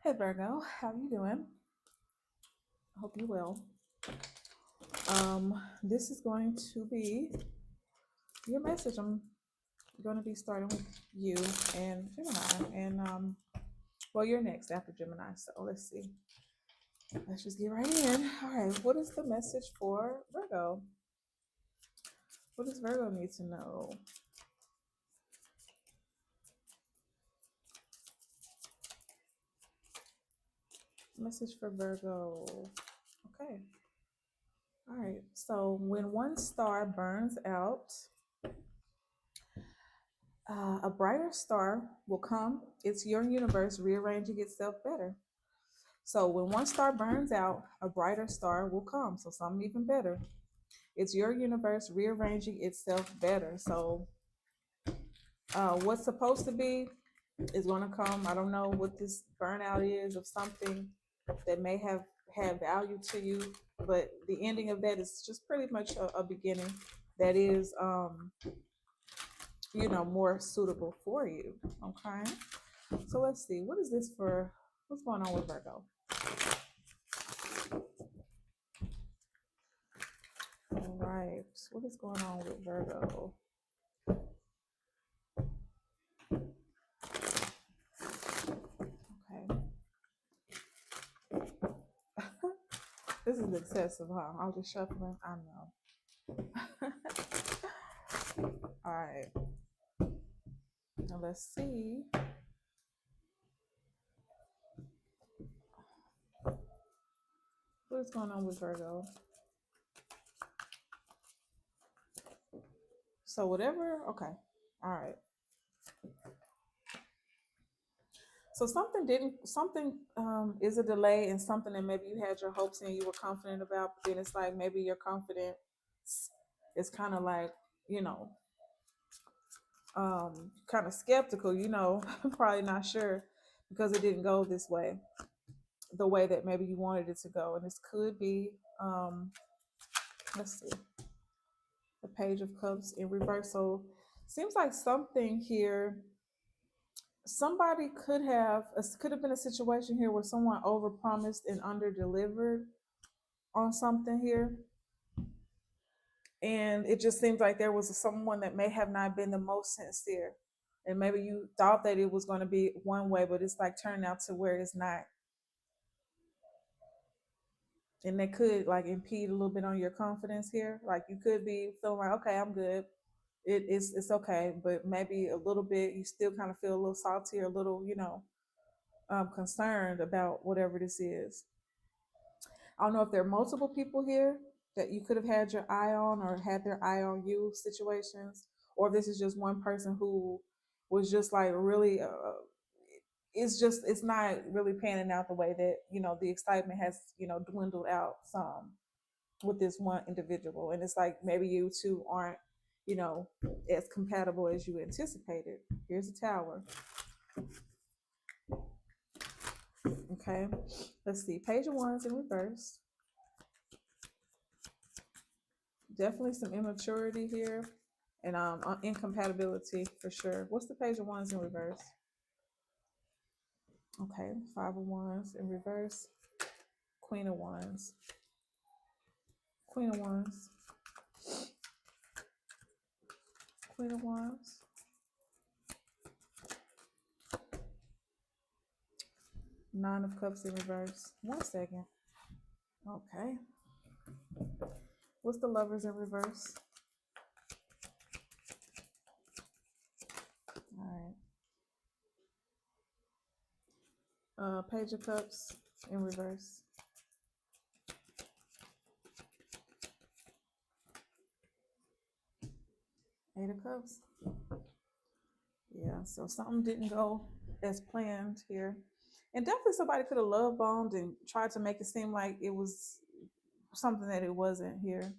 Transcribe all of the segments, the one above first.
Hey Virgo, how you doing? Hope you will. This is going to be your message. I'm going to be starting with you and Gemini, and well, you're next after Gemini. So let's see. Let's just get right in. All right, what is the message for Virgo? What does Virgo need to know? Message for Virgo. Okay. All right. So when one star burns out, a brighter star will come. It's your universe rearranging itself better. So when one star burns out, a brighter star will come. So something even better. It's your universe rearranging itself better. So what's supposed to be is going to come. I don't know what this burnout is of something that may have had value to you, but the ending of that is just pretty much a beginning that is, more suitable for you. Okay. So let's see. What is this for? What's going on with Virgo? All right. What is going on with Virgo? Okay. This is excessive, huh? I was just shuffling. I know. All right. Now let's see. What is going on with Virgo? So whatever. Okay. All right. So something is a delay in something that maybe you had your hopes and you were confident about, but then it's like maybe your confidence is kind of like, you know, kind of skeptical, probably not sure because it didn't go this way, the way that maybe you wanted it to go. And this could be, let's see, the Page of Cups in reverse. So seems like something here, somebody could have been a situation here where someone overpromised and underdelivered on something here. And it just seems like there was someone that may have not been the most sincere. And maybe you thought that it was going to be one way, but it's like turning out to where it's not. And that could like impede a little bit on your confidence here. Like you could be feeling like, okay, I'm good. It's okay, but maybe a little bit you still kind of feel a little salty or a little, concerned about whatever this is. I don't know if there are multiple people here that you could have had your eye on or had their eye on you situations, or if this is just one person who was just like really, it's not really panning out the way that, the excitement has, dwindled out some with this one individual. And it's like maybe you two aren't, you know, as compatible as you anticipated. Here's a tower. Okay. Let's see. Page of Wands in reverse. Definitely some immaturity here and incompatibility for sure. What's the Page of Wands in reverse? Okay, Five of Wands in reverse, Queen of Wands, Queen of Wands, Queen of Wands, Nine of Cups in reverse. 1 second. Okay. What's the Lovers in reverse? All right. Page of Cups in reverse. Eight of Cups. Yeah, so something didn't go as planned here. And definitely somebody could have love bombed and tried to make it seem like it was something that it wasn't here.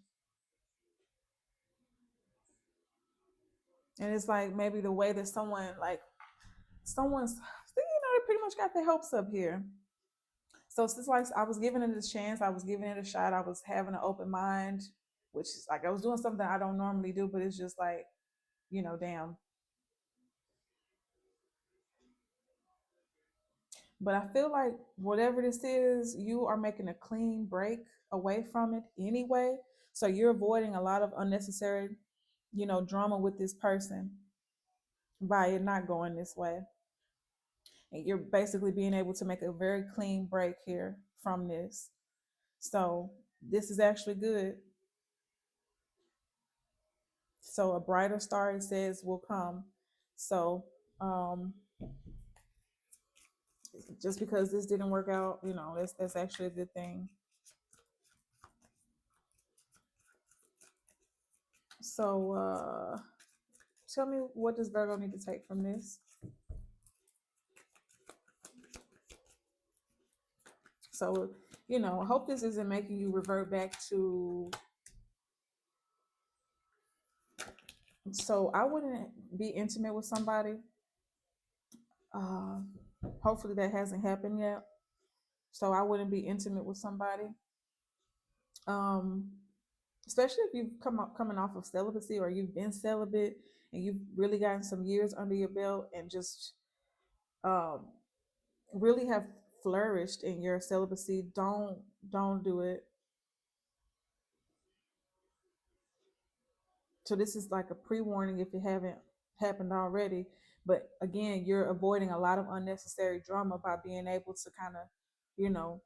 And it's like maybe the way that someone's, they pretty much got their hopes up here. So it's just like I was giving it a chance, I was giving it a shot, I was having an open mind, which is like I was doing something I don't normally do, but it's just like, damn. But I feel like whatever this is, you are making a clean break away from it anyway. So you're avoiding a lot of unnecessary, drama with this person by it not going this way. And you're basically being able to make a very clean break here from this. So this is actually good. So a brighter star, it says, will come. So um just because this didn't work out, that's actually a good thing. So tell me, what does Virgo need to take from this? So, I hope this isn't making you revert back to. So, I wouldn't be intimate with somebody. Uh, Hopefully, that hasn't happened yet. So, I wouldn't be intimate with somebody. Um, Especially if you've coming off of celibacy, or you've been celibate and you've really gotten some years under your belt and just um, really have flourished in your celibacy. Don't do it. So this is like a pre-warning if it haven't happened already. But again, you're avoiding a lot of unnecessary drama by being able to kind of, you know,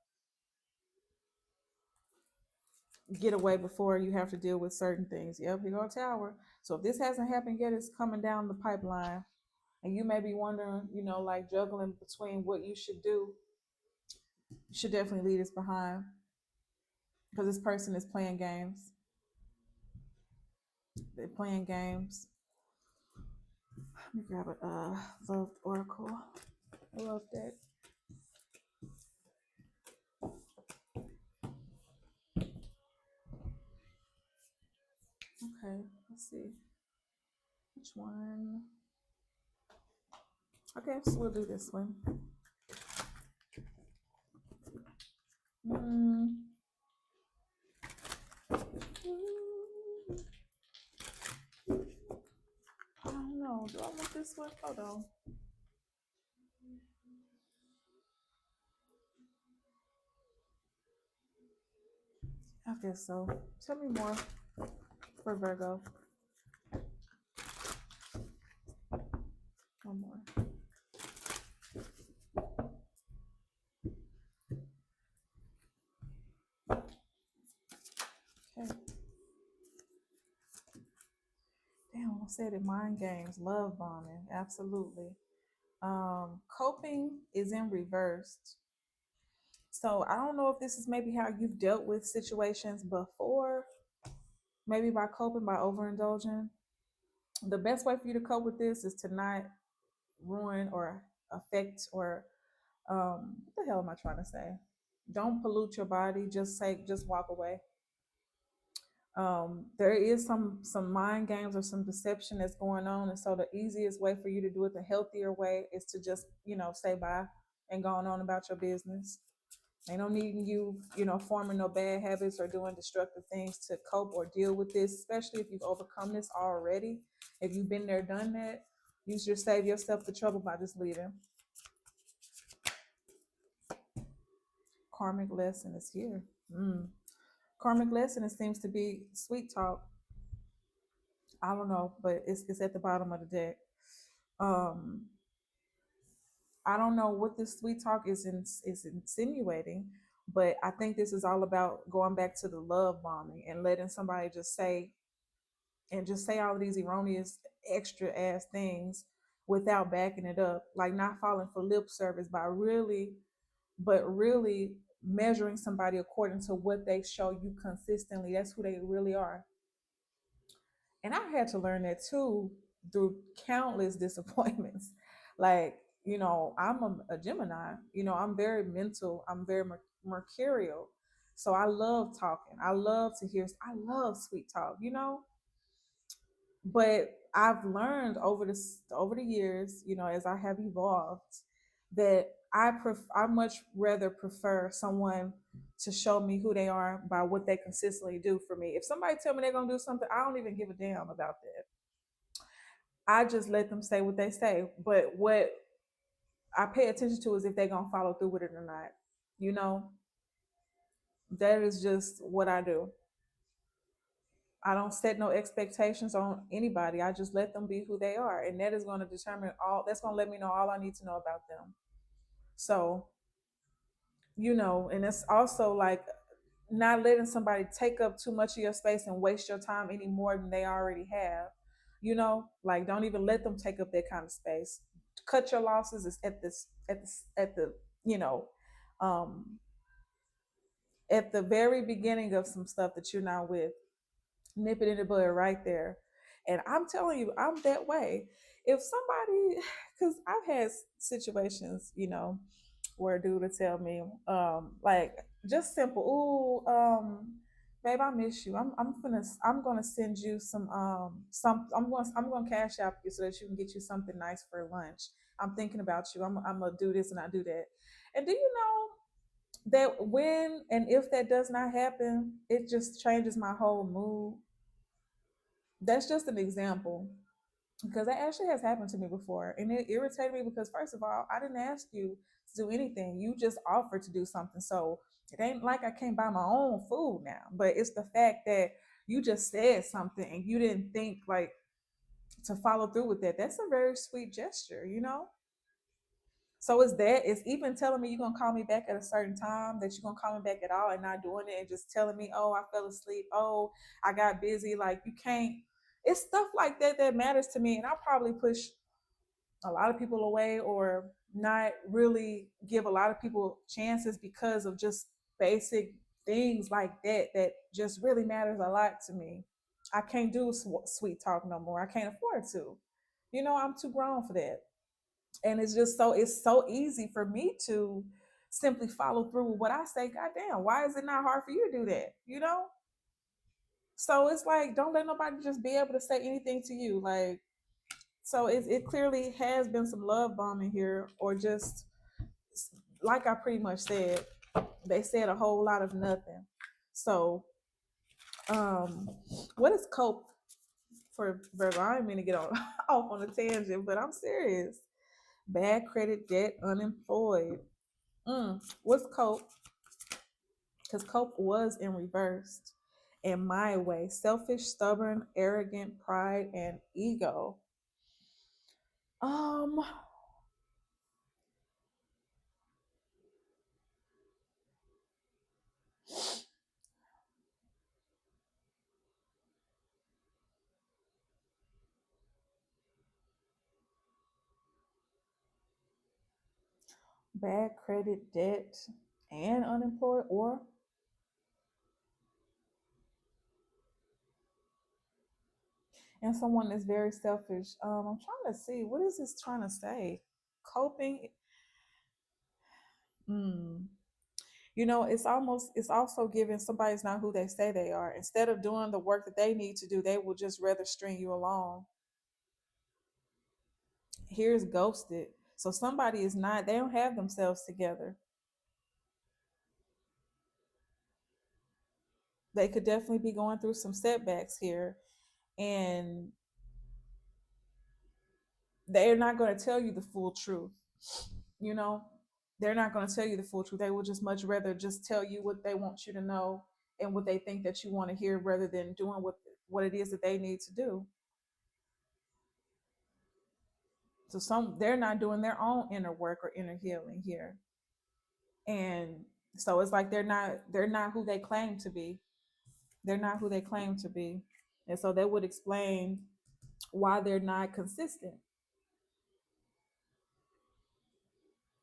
get away before you have to deal with certain things. Yep, you go tower. So if this hasn't happened yet, it's coming down the pipeline. And you may be wondering, like juggling between what you should do. You should definitely leave this behind because this person is playing games. They're playing games. Let me grab a love oracle. I love that. Okay, let's see. Which one? Okay, so we'll do this one. Mm. I don't know. Do I want this one? Hold on. I guess so. Tell me more for Virgo. One more. Okay. Damn, I said it. Mind games, love bombing. Absolutely. Coping is in reversed. So I don't know if this is maybe how you've dealt with situations before. Maybe by coping, by overindulging. The best way for you to cope with this is to not ruin or affect or what the hell am I trying to say? Don't pollute your body. Just walk away. There is some mind games or some deception that's going on, and so the easiest way for you to do it, the healthier way, is to just say bye and go on about your business. Ain't no needing you, forming no bad habits or doing destructive things to cope or deal with this, especially if you've overcome this already. If you've been there, done that, you should save yourself the trouble by just leaving. Karmic lesson is here. Mm. Karmic lesson, it seems to be sweet talk. I don't know, but it's at the bottom of the deck. Um, I don't know what this sweet talk is insinuating, but I think this is all about going back to the love bombing and letting somebody just say all of these erroneous extra ass things without backing it up, like not falling for lip service but really measuring somebody according to what they show you consistently. That's who they really are. And I had to learn that too through countless disappointments. Like, I'm a Gemini, I'm very mental, I'm very mercurial. So I love talking. I love sweet talk, but I've learned over the years, as I have evolved, that I much rather prefer someone to show me who they are by what they consistently do for me. If somebody tell me they're gonna do something, I don't even give a damn about that. I just let them say what they say. But what I pay attention to is if they're gonna follow through with it or not. You know, that is just what I do. I don't set no expectations on anybody. I just let them be who they are, and that is going to determine all. That's going to let me know all I need to know about them. So, and it's also like not letting somebody take up too much of your space and waste your time any more than they already have. Like don't even let them take up that kind of space. Cut your losses is at the you know, um, at the very beginning of some stuff that you're not with. Nip it in the bud right there. And I'm telling you, I'm that way. If somebody, because I've had situations, where a dude would tell me, like just simple, ooh, babe, I miss you. I'm gonna send you I'm gonna cash out you so that you can get you something nice for lunch. I'm thinking about you. I'm gonna do this and I do that. And do you know that when and if that does not happen, it just changes my whole mood. That's just an example because that actually has happened to me before and it irritated me because first of all I didn't ask you to do anything, you just offered to do something, so it ain't like I can't buy my own food now, but it's the fact that you just said something and you didn't think like to follow through with that. That's a very sweet gesture. So it's even telling me you're gonna call me back at a certain time, that you're gonna call me back at all and not doing it and just telling me, oh, I fell asleep, oh, I got busy. Like you can't. It's stuff like that that matters to me, and I probably push a lot of people away or not really give a lot of people chances because of just basic things like that that just really matters a lot to me. I can't do sweet talk no more. I can't afford to. I'm too grown for that, and it's so easy for me to simply follow through with what I say. God damn, why is it not hard for you to do that? So it's like don't let nobody just be able to say anything to you. Like so it clearly has been some love bombing here, or just like I pretty much said, they said a whole lot of nothing. So um what is cope for Virgo? I didn't mean to get on off on a tangent, but I'm serious. Bad credit, debt, unemployed. What's cope? Because cope was in reversed. In my way, selfish, stubborn, arrogant, pride, and ego. Um, bad credit, debt, and unemployed, or and someone that's very selfish. I'm trying to see what is this trying to say. Coping. Mm. It's also giving somebody's not who they say they are. Instead of doing the work that they need to do, they will just rather string you along. Here's ghosted. So somebody is not, they don't have themselves together. They could definitely be going through some setbacks here. And they're not going to tell you the full truth. You know, they're not going to tell you the full truth. They will just much rather just tell you what they want you to know and what they think that you want to hear rather than doing what it is that they need to do. So they're not doing their own inner work or inner healing here. And so it's like they're not who they claim to be. They're not who they claim to be. And so that would explain why they're not consistent.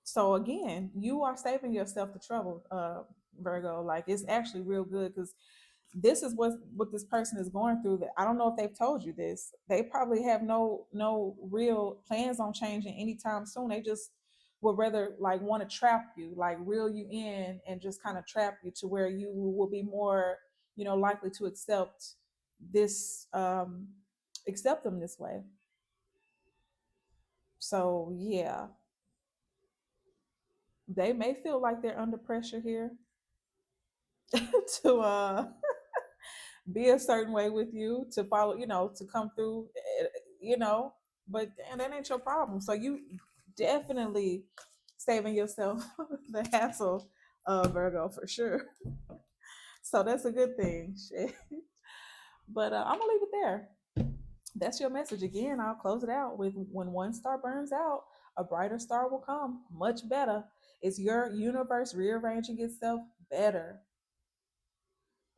So again, you are saving yourself the trouble, Virgo. Like it's actually real good because this is what this person is going through. That I don't know if they've told you this. They probably have no real plans on changing anytime soon. They just would rather like want to trap you, like reel you in and just kind of trap you to where you will be more, likely to this accept them this way. So yeah, they may feel like they're under pressure here to be a certain way with you, to follow, to come through, you know, but and that ain't your problem. So Definitely saving yourself the hassle, Virgo, for sure. So that's a good thing. Shit. But I'm gonna leave it there. That's your message again. I'll close it out with when one star burns out, a brighter star will come, much better. It's your universe rearranging itself better.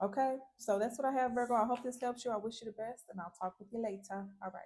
Okay, so that's what I have, Virgo. I hope this helps you. I wish you the best, and I'll talk with you later. All right.